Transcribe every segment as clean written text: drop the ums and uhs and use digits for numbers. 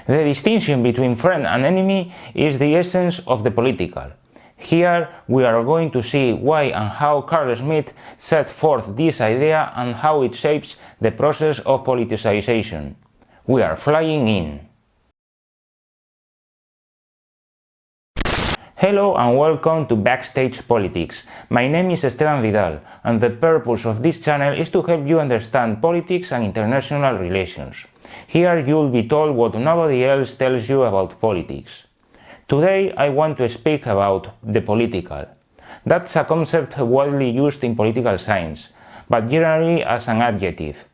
The distinction between friend and enemy is the essence of the political. Here we are going to see why and how Carl Schmitt set forth this idea and how it shapes the process of politicization. We are flying in. Hello and welcome to Backstage Politics. My name is Esteban Vidal, and the purpose of this channel is to help you understand politics and international relations. Here you'll be told what nobody else tells you about politics. Today I want to speak about the political. That's a concept widely used in political science, but generally as an adjective.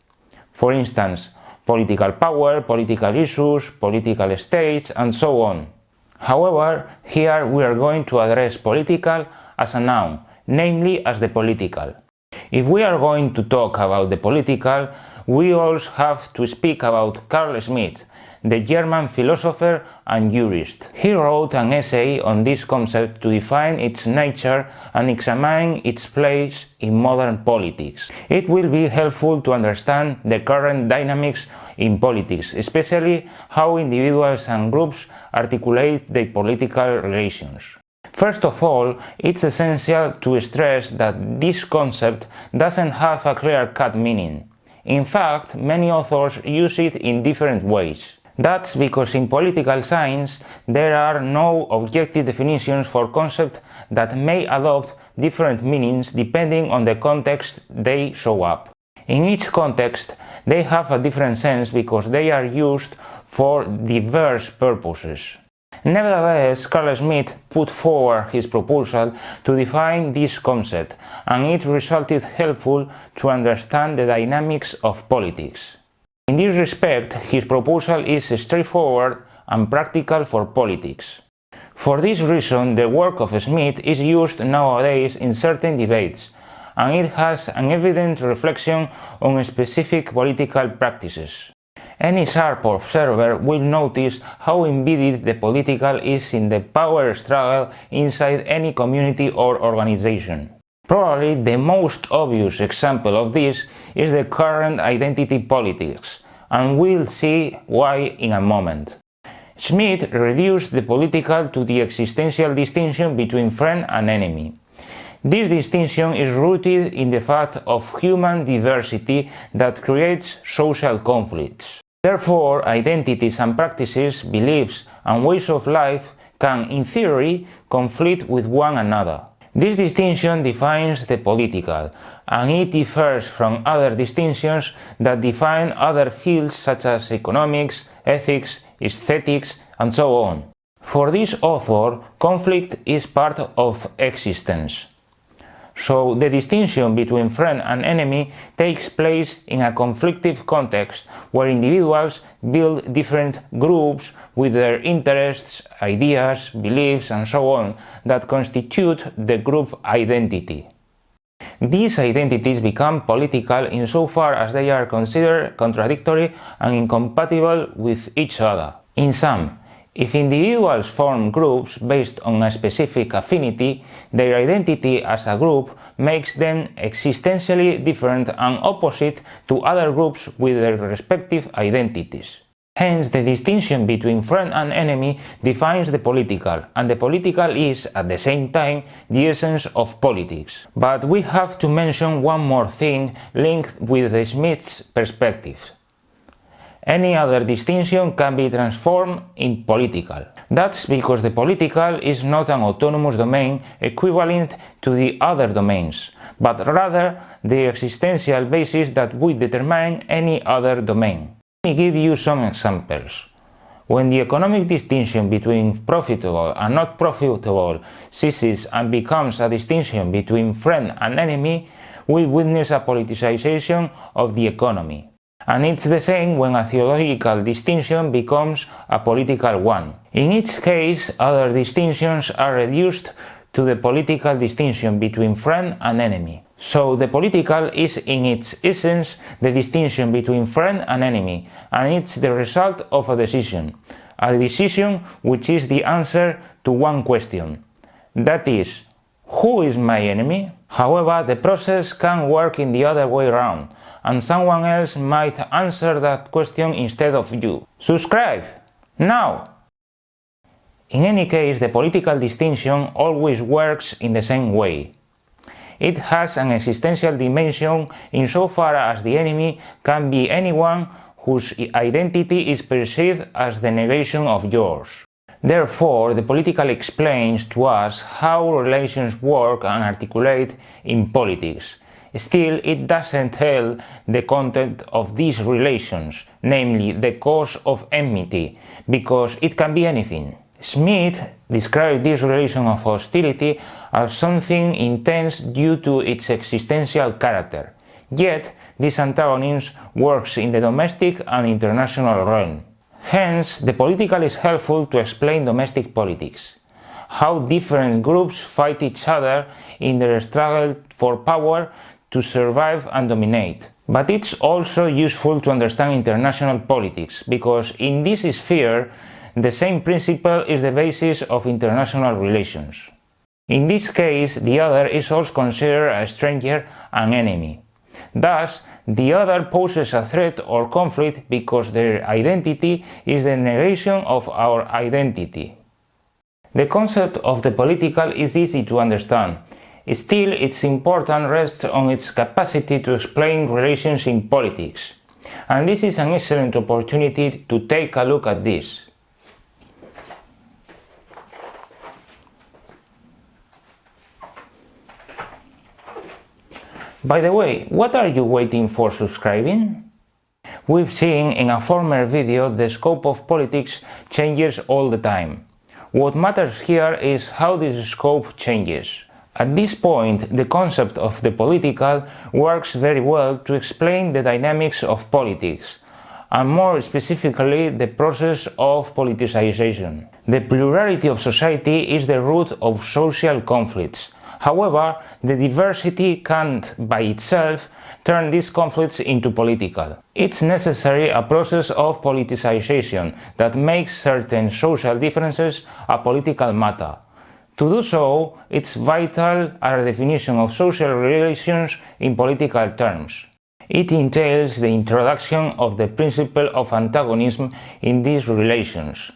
For instance, political power, political issues, political states, and so on. However, here we are going to address political as a noun, namely as the political. If we are going to talk about the political, we also have to speak about Carl Schmitt, the German philosopher and jurist. He wrote an essay on this concept to define its nature and examine its place in modern politics. It will be helpful to understand the current dynamics in politics, especially how individuals and groups articulate their political relations. First of all, it's essential to stress that this concept doesn't have a clear-cut meaning. In fact, many authors use it in different ways. That's because in political science there are no objective definitions for concepts that may adopt different meanings depending on the context they show up. In each context, they have a different sense because they are used for diverse purposes. Nevertheless, Carl Schmitt put forward his proposal to define this concept, and it resulted helpful to understand the dynamics of politics. In this respect, his proposal is straightforward and practical for politics. For this reason, the work of Schmitt is used nowadays in certain debates, and it has an evident reflection on specific political practices. Any sharp observer will notice how embedded the political is in the power struggle inside any community or organization. Probably the most obvious example of this is the current identity politics, and we'll see why in a moment. Schmitt reduced the political to the existential distinction between friend and enemy. This distinction is rooted in the fact of human diversity that creates social conflicts. Therefore, identities and practices, beliefs and ways of life can, in theory, conflict with one another. This distinction defines the political, and it differs from other distinctions that define other fields such as economics, ethics, aesthetics, and so on. For this author, conflict is part of existence. So the distinction between friend and enemy takes place in a conflictive context where individuals build different groups with their interests, ideas, beliefs, and so on that constitute the group identity. These identities become political insofar as they are considered contradictory and incompatible with each other. In sum, if individuals form groups based on a specific affinity, their identity as a group makes them existentially different and opposite to other groups with their respective identities. Hence, the distinction between friend and enemy defines the political, and the political is, at the same time, the essence of politics. But we have to mention one more thing linked with Schmitt's perspective. Any other distinction can be transformed in political. That's because the political is not an autonomous domain equivalent to the other domains, but rather the existential basis that would determine any other domain. Let me give you some examples. When the economic distinction between profitable and not profitable ceases and becomes a distinction between friend and enemy, we witness a politicization of the economy. And it's the same when a theological distinction becomes a political one. In each case, other distinctions are reduced to the political distinction between friend and enemy. So the political is in its essence the distinction between friend and enemy, and it's the result of a decision which is the answer to one question. That is, who is my enemy? However, the process can work in the other way around, and someone else might answer that question instead of you. Subscribe! Now, in any case, the political distinction always works in the same way. It has an existential dimension insofar as the enemy can be anyone whose identity is perceived as the negation of yours. Therefore, the political explains to us how relations work and articulate in politics. Still, it doesn't tell the content of these relations, namely the cause of enmity, because it can be anything. Schmitt described this relation of hostility as something intense due to its existential character. Yet, this antagonism works in the domestic and international realm. Hence, the political is helpful to explain domestic politics, how different groups fight each other in their struggle for power to survive and dominate. But it's also useful to understand international politics, because in this sphere, the same principle is the basis of international relations. In this case, the other is also considered a stranger, an enemy. Thus, the other poses a threat or conflict because their identity is the negation of our identity. The concept of the political is easy to understand. Still, its importance rests on its capacity to explain relations in politics. And this is an excellent opportunity to take a look at this. By the way, what are you waiting for subscribing? We've seen in a former video the scope of politics changes all the time. What matters here is how this scope changes. At this point, the concept of the political works very well to explain the dynamics of politics, and more specifically the process of politicization. The plurality of society is the root of social conflicts. However, the diversity can't by itself turn these conflicts into political. It's necessary a process of politicization that makes certain social differences a political matter. To do so, it's vital a definition of social relations in political terms. It entails the introduction of the principle of antagonism in these relations.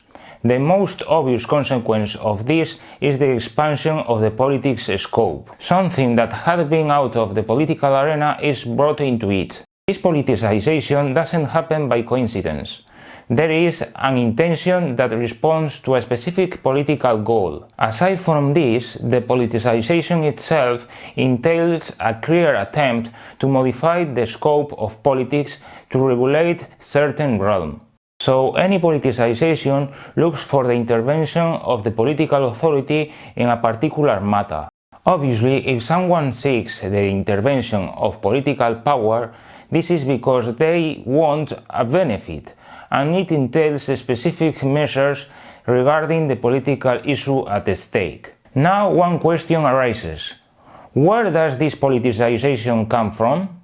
The most obvious consequence of this is the expansion of the politics scope. Something that had been out of the political arena is brought into it. This politicization doesn't happen by coincidence. There is an intention that responds to a specific political goal. Aside from this, the politicization itself entails a clear attempt to modify the scope of politics to regulate certain realm. So any politicization looks for the intervention of the political authority in a particular matter. Obviously, if someone seeks the intervention of political power, this is because they want a benefit, and it entails specific measures regarding the political issue at stake. Now one question arises. Where does this politicization come from?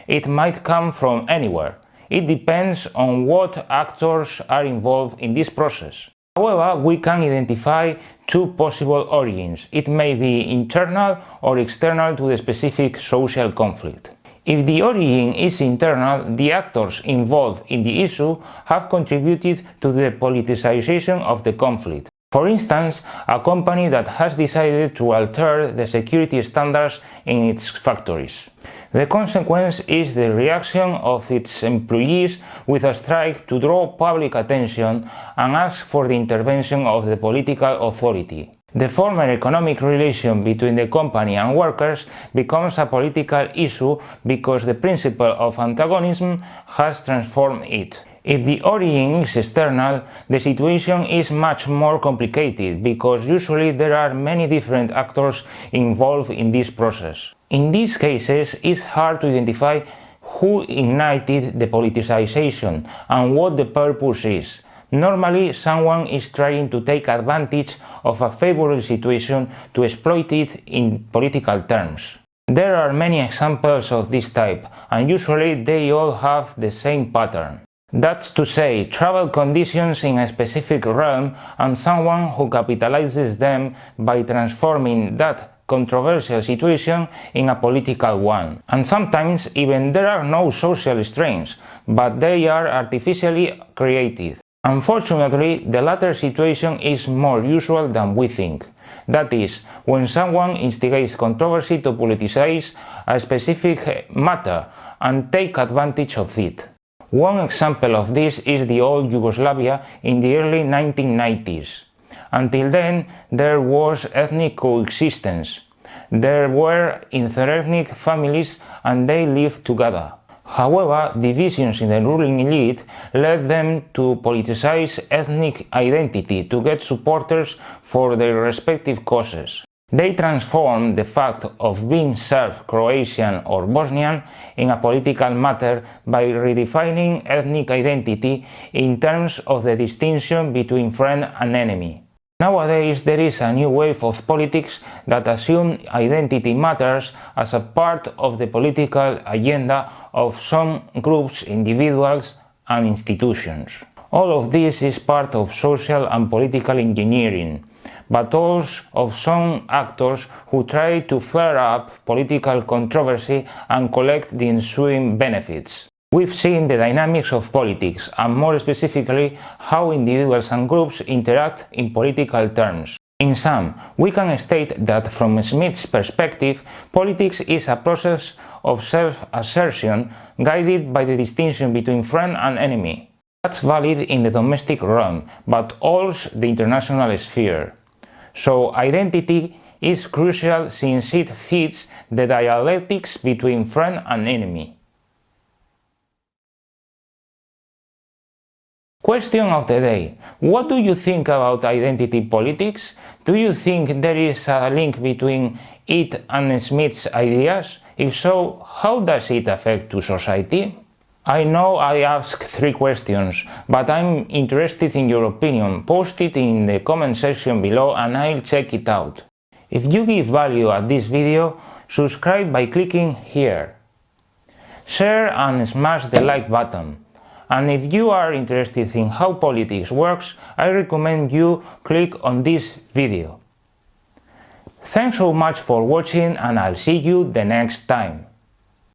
It might come from anywhere. It depends on what actors are involved in this process. However, we can identify two possible origins. It may be internal or external to the specific social conflict. If the origin is internal, the actors involved in the issue have contributed to the politicization of the conflict. For instance, a company that has decided to alter the security standards in its factories. The consequence is the reaction of its employees with a strike to draw public attention and ask for the intervention of the political authority. The former economic relation between the company and workers becomes a political issue because the principle of antagonism has transformed it. If the origin is external, the situation is much more complicated because usually there are many different actors involved in this process. In these cases, it's hard to identify who ignited the politicization and what the purpose is. Normally, someone is trying to take advantage of a favorable situation to exploit it in political terms. There are many examples of this type, and usually they all have the same pattern. That's to say, travel conditions in a specific realm and someone who capitalizes them by transforming that controversial situation in a political one. And sometimes even there are no social strains, but they are artificially created. Unfortunately, the latter situation is more usual than we think. That is, when someone instigates controversy to politicize a specific matter and take advantage of it. One example of this is the old Yugoslavia in the early 1990s. Until then, there was ethnic coexistence. There were interethnic families and they lived together. However, divisions in the ruling elite led them to politicize ethnic identity to get supporters for their respective causes. They transformed the fact of being Serb, Croatian or Bosnian in a political matter by redefining ethnic identity in terms of the distinction between friend and enemy. Nowadays, there is a new wave of politics that assume identity matters as a part of the political agenda of some groups, individuals, and institutions. All of this is part of social and political engineering, but also of some actors who try to flare up political controversy and collect the ensuing benefits. We've seen the dynamics of politics, and more specifically, how individuals and groups interact in political terms. In sum, we can state that from Schmitt's perspective, politics is a process of self-assertion guided by the distinction between friend and enemy. That's valid in the domestic realm, but also the international sphere. So identity is crucial since it fits the dialectics between friend and enemy. Question of the day. What do you think about identity politics? Do you think there is a link between it and Schmitt's ideas? If so, how does it affect to society? I know I asked 3 questions, but I'm interested in your opinion. Post it in the comment section below and I'll check it out. If you give value at this video, subscribe by clicking here. Share and smash the like button. And if you are interested in how politics works, I recommend you click on this video. Thanks so much for watching and I'll see you the next time.